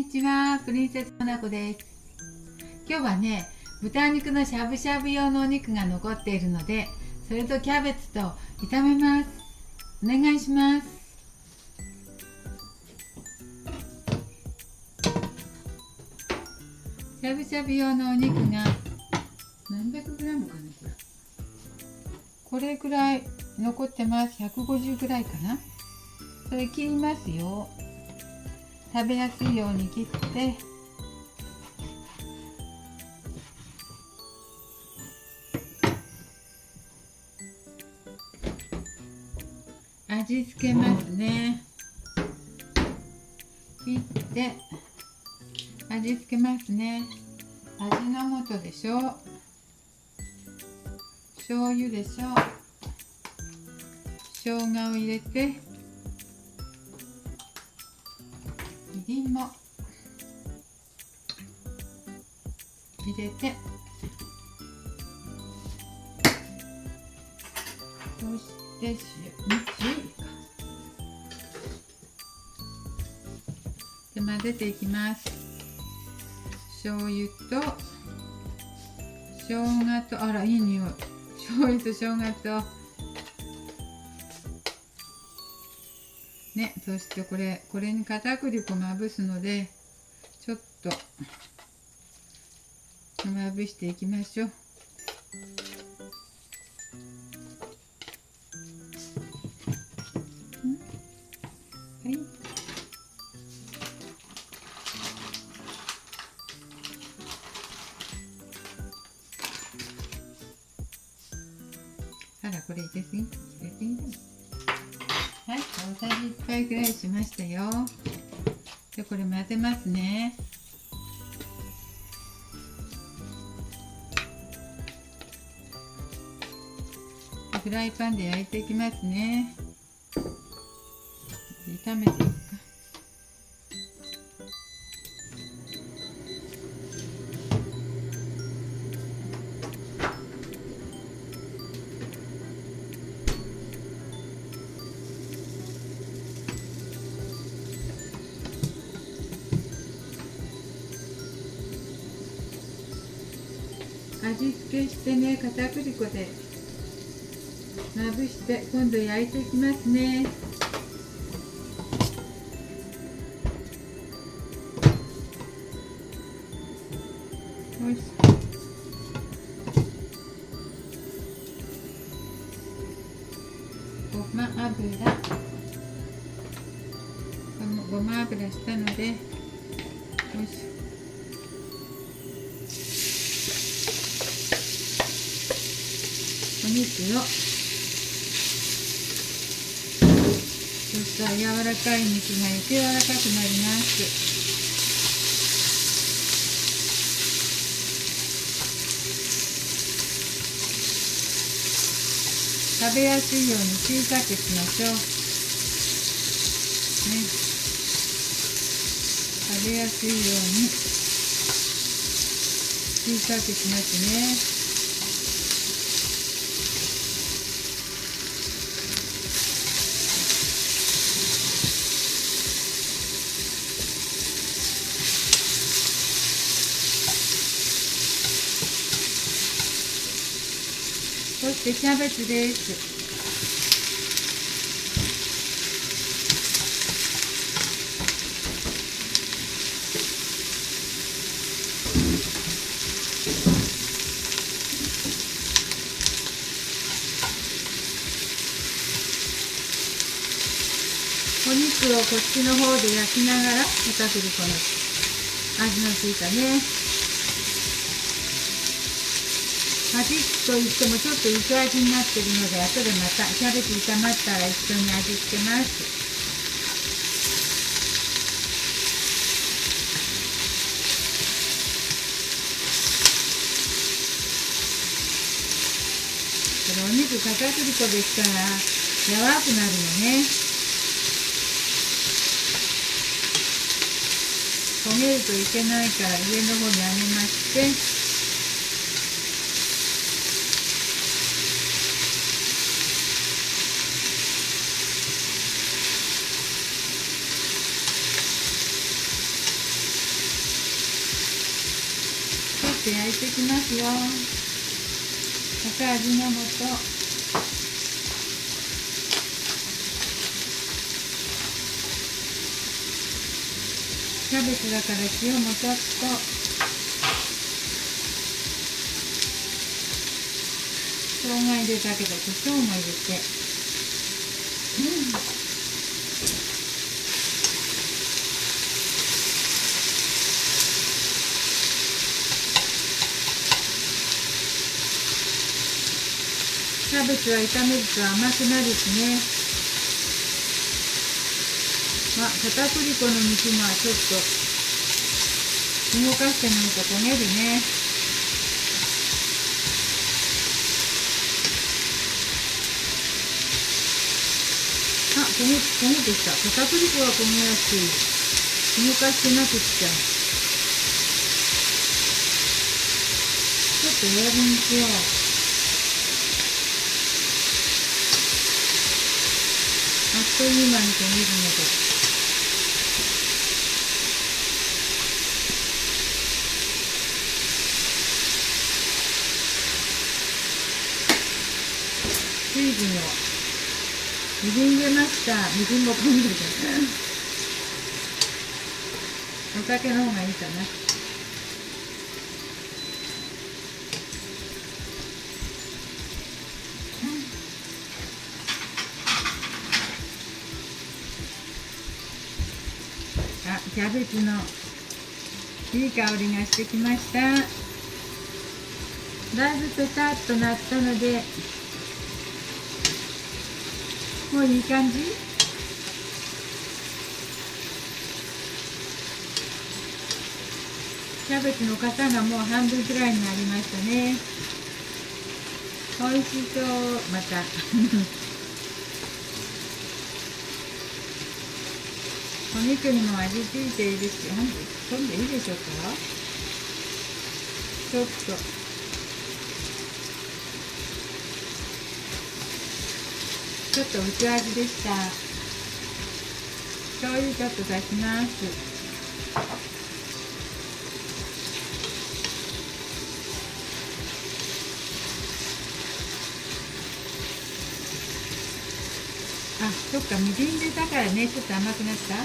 にちは、プリンセスモナコです。今日はね、豚肉のしゃぶしゃぶ用のお肉が残っているので、それとキャベツと炒めます。お願いします。しゃぶしゃぶ用のお肉が何百グラムかな、これくらい残ってます。150ぐらいかな。それ切りますよ。食べやすいように切って、味付けますね。切って味付けますね。味の素でしょ、醤油でしょ、生姜を入れて、みりんも入れて、そしてで混ぜていきます。醤油と生姜と、あらいい匂い。醤油と生姜とね、そしてこれに片栗粉まぶすので、ちょっとまぶしていきましょう。はい。あら、これ入れすぎはい、大さじ1杯ぐらいしましたよ。で、これ混ぜますね。フライパンで焼いていきますね。炒めていくか。味付けしてね、片栗粉でまぶして、今度焼いていきますね。おいしい。ごま油したので、よいしょ。お肉を、そしたら柔らかい肉がよく柔らかくなります。食べやすいように小さくしましょう。ね、食べやすいように小さくしますね。そしてキャベツです。お肉をこっちの方で焼きながら、片栗粉の味のついたね。味といってもちょっと薄味になってるので、後でまたキャベツ炒まったら一緒に味付けます。これお肉片栗粉ですから柔らかくなるのね。焦げるといけないから上の方に上げまして、て焼いていきますよ。また味の素、キャベツだから塩もちょっと、生姜入れたけど胡椒も入れて、キャベツは炒めると甘くなるしね。片栗粉の肉もちょっと動かしてないと焦げるね。焦げてきた。片栗粉は焦げやすい。動かしてなくっちゃ。ちょっと弱火にしよう。あっという間に焦げるので。水分をみりん入れました。みりんも込んでるからお酒の方がいいかな。キャベツのいい香りがしてきました。だいぶペタッとなったので、もういい感じ。キャベツの型がもう半分くらいになりましたね。美味しそう。またお肉にも味付いているし、飛んでいいでしょうか。ちょっと薄味でした。醤油ちょっと足します。そっか、みりん入れたからね、ちょっと甘くなった。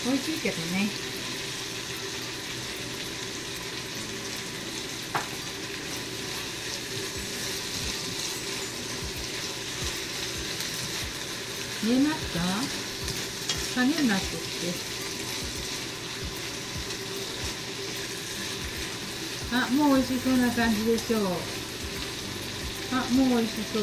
美味しいけどね。見えますか？影になってきて。もう美味しそうな感じでしょう。もう美味しそう。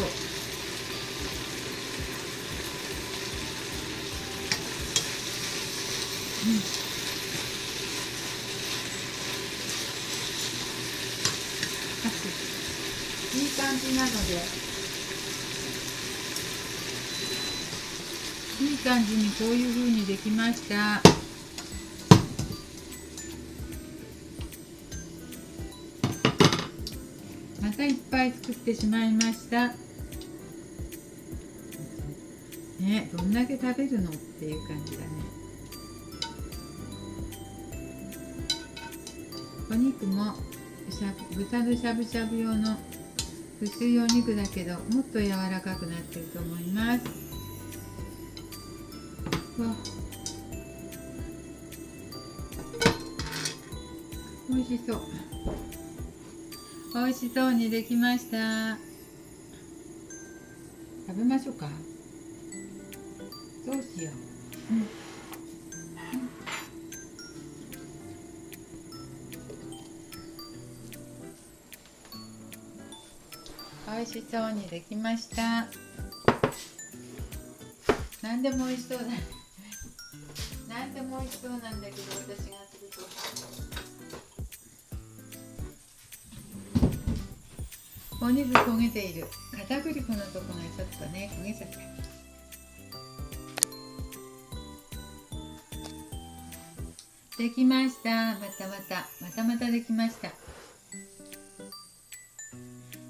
いい感じなので、いい感じにこういう風にできました。またいっぱい作ってしまいました。ね、どんだけ食べるのっていう感じだね。お肉も豚のしゃぶしゃぶ用の薄いお肉だけど、もっと柔らかくなってると思います。美味しそう。美味しそうにできました。食べましょうか。どうしよう。美味しそうにできました。何でも美味しそうだ。何でも美味しそうなんだけど、私がすると。お肉焦げている。片栗粉のとこがちょっとね、焦げちゃった。できました。またできました。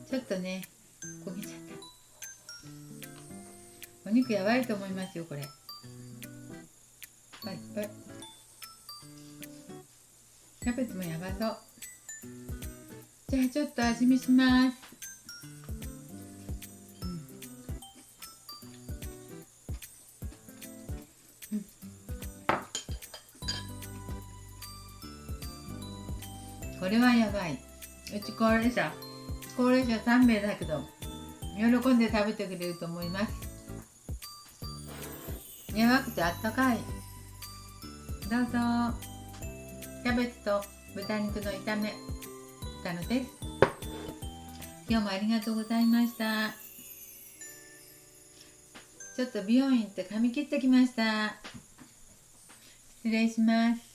ちょっとね、焦げちゃった。お肉やばいと思いますよ、これ。はい。キャベツもやばそう。じゃあちょっと味見します。これはやばい。うち高齢者3名だけど喜んで食べてくれると思います。やばくてあったかい。どうぞ。キャベツと豚肉の炒めたのです。今日もありがとうございました。ちょっと美容院行って髪切ってきました。失礼します。